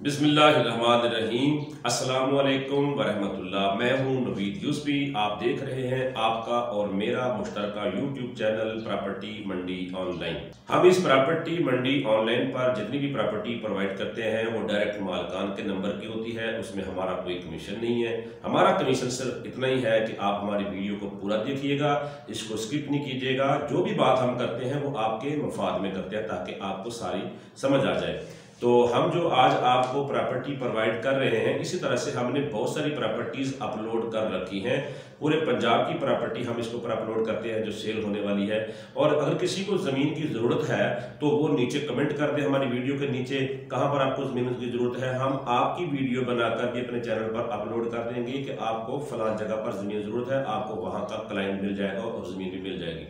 बिस्मिल्लाहिर्रहमानिर्रहीम। अस्सलामु अलैकुम वरहमतुल्लाह। मैं हूं नवीद यूसुफी। आप देख रहे हैं आपका और मेरा मुश्तरका यूट्यूब चैनल प्रॉपर्टी मंडी ऑनलाइन। हम इस प्रॉपर्टी मंडी ऑनलाइन पर जितनी भी प्रॉपर्टी प्रोवाइड करते हैं वो डायरेक्ट मालकान के नंबर की होती है। उसमें हमारा कोई कमीशन नहीं है। हमारा कमीशन सिर्फ इतना ही है कि आप हमारी वीडियो को पूरा देखिएगा, इसको स्किप नहीं कीजिएगा। जो भी बात हम करते हैं वो आपके मफाद में करते हैं ताकि आपको सारी समझ आ जाए। तो हम जो आज आपको प्रॉपर्टी प्रोवाइड कर रहे हैं, इसी तरह से हमने बहुत सारी प्रॉपर्टीज अपलोड कर रखी हैं। पूरे पंजाब की प्रॉपर्टी हम इसके ऊपर अपलोड करते हैं जो सेल होने वाली है। और अगर किसी को ज़मीन की ज़रूरत है तो वो नीचे कमेंट कर दे हमारी वीडियो के नीचे, कहाँ पर आपको ज़मीन की ज़रूरत है। हम आपकी वीडियो बनाकर भी अपने चैनल पर अपलोड कर देंगे कि आपको फलां जगह पर ज़मीन ज़रूरत है, आपको वहाँ का क्लाइंट मिल जाएगा और ज़मीन भी मिल जाएगी।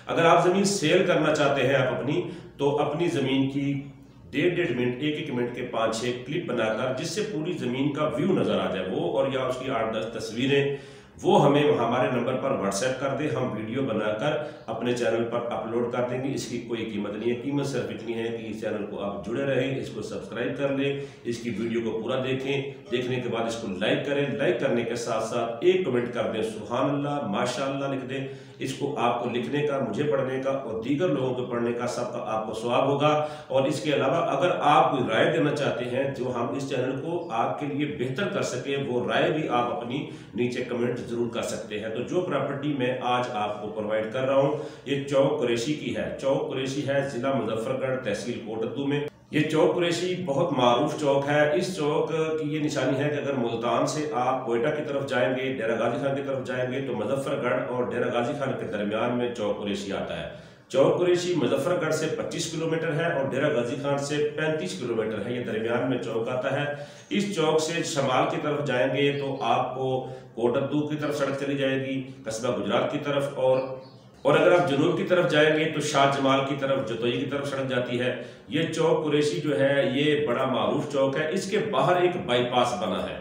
अगर आप ज़मीन सेल करना चाहते हैं आप अपनी, तो अपनी ज़मीन की डेढ़ मिनट, एक मिनट के 5-6 क्लिप बनाकर जिससे पूरी जमीन का व्यू नजर आ जाए, वो और या उसकी 8-10 तस्वीरें, वो हमें हमारे नंबर पर व्हाट्सएप कर दे। हम वीडियो बनाकर अपने चैनल पर अपलोड कर देंगे। इसकी कोई कीमत नहीं है। कीमत सिर्फ इतनी है कि इस चैनल को आप जुड़े रहें, इसको सब्सक्राइब कर लें, इसकी वीडियो को पूरा देखें। देखने के बाद इसको लाइक करें। लाइक करने के साथ साथ एक कमेंट कर दें, सुभान अल्लाह, माशाअल्लाह लिख दें। इसको आपको लिखने का, मुझे पढ़ने का और दीगर लोगों को पढ़ने का सबका आपको सवाब होगा। और इसके अलावा अगर आप कोई राय देना चाहते हैं जो हम इस चैनल को आपके लिए बेहतर कर सके, वो राय भी आप अपनी नीचे कमेंट जरूर कर सकते हैं। तो जो प्रॉपर्टी मैं आज आपको प्रोवाइड कर रहा हूँ ये चौक कुरैशी की है। चौक कुरैशी है जिला मुजफ्फरगढ़, तहसील कोटद्दू में। ये चौक कुरैशी बहुत मारूफ चौक है। इस चौक की ये निशानी है कि अगर मुल्तान से आप कोयटा की तरफ जाएंगे, डेरा गाजी खान की तरफ जाएंगे, तो मुजफ्फरगढ़ और डेरा गाजी खान के दरमियान में चौक कुरैशी आता है। चौक कुरैशी मुजफ्फरगढ़ से 25 किलोमीटर है और डेरा गाजी खान से 35 किलोमीटर है। ये दरमियान में चौक आता है। इस चौक से शमाल की तरफ जाएंगे तो आपको कोटद्दू की तरफ सड़क चली जाएगी, कस्बा गुजरात की तरफ। और अगर आप जनूब की तरफ जाएंगे तो शाह जमाल की तरफ, जतोई की तरफ सड़क जाती है। ये चौक कुरैशी जो है ये बड़ा मारूफ चौक है। इसके बाहर एक बाईपास बना है।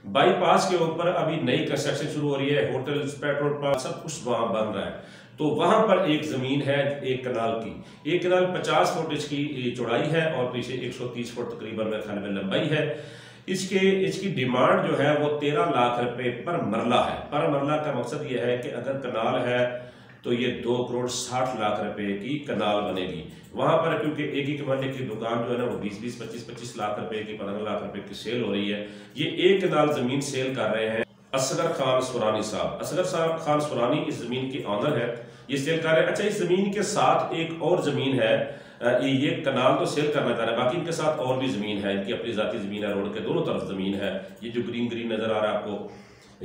बाईपास के ऊपर अभी नई कंस्ट्रक्शन शुरू हो रही है, होटल्स, पेट्रोल पंप, सब कुछ वहां बन रहा है। तो वहां पर एक जमीन है, एक कनाल की। एक कनाल 50 फुट इसकी चौड़ाई है और पीछे 130 फुट तकरीबन मेरे ख्याल में लंबाई है। इसकी डिमांड जो है वो 13 लाख रुपए पर मरला है। पर मरला का मकसद ये है कि अगर कनाल है तो ये 2 करोड़ 60 लाख रुपए की कनाल बनेगी। वहां पर क्योंकि एक ही मरले की दुकान जो है ना वो 20-20, 25-25 लाख रुपए की, 15 लाख रुपए की सेल हो रही है। ये एक कनाल जमीन सेल कर रहे हैं असगर खान सुरानी साहब। असगर खान सुरानी इस जमीन के ऑनर है, ये सेल कर रहे हैं। अच्छा, इस जमीन के साथ एक और जमीन है, ये कनाल तो सेल करना चाह रहे हैं, बाकी इनके साथ और भी जमीन है, इनकी अपनी जाती जमीन है, रोड के दोनों तरफ जमीन है। ये जो ग्रीन ग्रीन नजर आ रहा है आपको,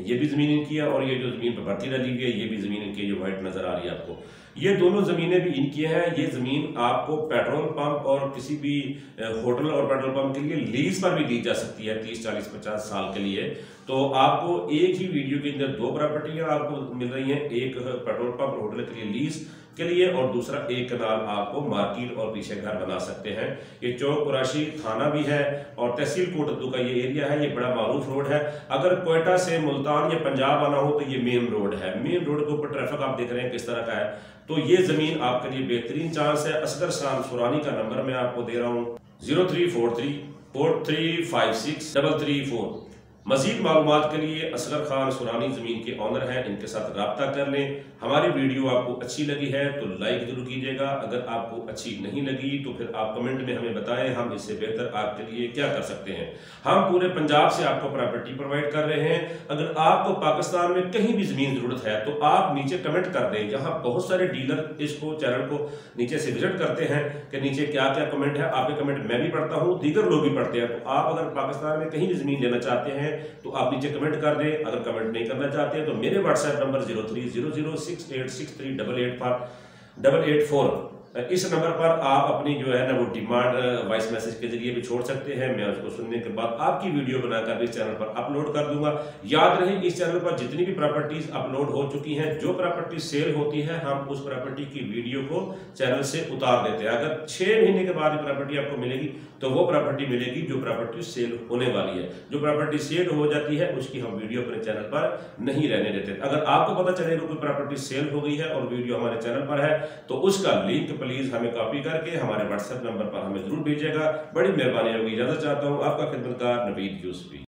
ये भी जमीन इनकी है। और ये जो जमीन पर भर्ती डाली हुई है ये भी जमीन इनकी, जो व्हाइट नजर आ रही है आपको, ये दोनों जमीनें भी इनकी हैं। ये जमीन आपको पेट्रोल पंप और किसी भी होटल और पेट्रोल पंप के लिए लीज पर भी दी जा सकती है 30, 40, 50 साल के लिए। तो आपको एक ही वीडियो के अंदर 2 प्रॉपर्टियां आपको मिल रही हैं, एक पेट्रोल पंप होटल के लिए लीज के लिए और दूसरा एक कनाल आपको मार्केट और पीछे घर बना सकते हैं। ये चौक कुरैशी थाना भी है और तहसील कोटद्दू का ये एरिया है। ये बड़ा मारूफ रोड है। अगर कोयटा से मुल्तान या पंजाब आना हो तो ये मेन रोड है। मेन रोड के ऊपर ट्रैफिक आप देख रहे हैं किस तरह का है। तो ये जमीन आपके लिए बेहतरीन चांस है। असगर खान सुरानी का नंबर मैं आपको दे रहा हूँ 0343 4356 334। मजीद मालूमात के लिए असगर खान सुरानी जमीन के ऑनर हैं, इनके साथ रब्ता कर लें। हमारी वीडियो आपको अच्छी लगी है तो लाइक जरूर कीजिएगा। अगर आपको अच्छी नहीं लगी तो फिर आप कमेंट में हमें बताएं, हम इससे बेहतर आपके लिए क्या कर सकते हैं। हम पूरे पंजाब से आपको प्रॉपर्टी प्रोवाइड कर रहे हैं। अगर आपको पाकिस्तान में कहीं भी जमीन जरूरत है तो आप नीचे कमेंट कर दें। यहाँ बहुत सारे डीलर इसको चैनल को नीचे से विजिट करते हैं कि नीचे क्या क्या कमेंट है। आपके कमेंट मैं भी पढ़ता हूँ, दीगर लोग भी पढ़ते हैं। तो आप अगर पाकिस्तान में कहीं भी जमीन लेना चाहते हैं तो आप नीचे कमेंट कर दें। अगर कमेंट नहीं करना चाहते हैं तो मेरे व्हाट्सएप नंबर 030068638884 इस नंबर पर आप अपनी जो है ना वो डिमांड वॉइस मैसेज के जरिए भी छोड़ सकते हैं। मैं उसको सुनने के बाद आपकी वीडियो बनाकर इस चैनल पर अपलोड कर दूंगा। याद रहे इस चैनल पर जितनी भी प्रॉपर्टीज अपलोड हो चुकी हैं, जो प्रॉपर्टी सेल होती है हम उस प्रॉपर्टी की वीडियो को चैनल से उतार देते हैं। अगर 6 महीने के बाद प्रॉपर्टी आपको मिलेगी तो वो प्रॉपर्टी मिलेगी जो प्रॉपर्टी सेल होने वाली है। जो प्रॉपर्टी सेल हो जाती है उसकी हम वीडियो अपने चैनल पर नहीं रहने देते। अगर आपको पता चलेगा कोई प्रॉपर्टी सेल हो गई है और वीडियो हमारे चैनल पर है तो उसका लिंक प्लीज हमें कॉपी करके हमारे व्हाट्सएप नंबर पर हमें जरूर भेजिएगा। बड़ी मेहरबानी होगी। इजाजत चाहता हूँ, आपका खिदमतगार नवीद यूसुफी।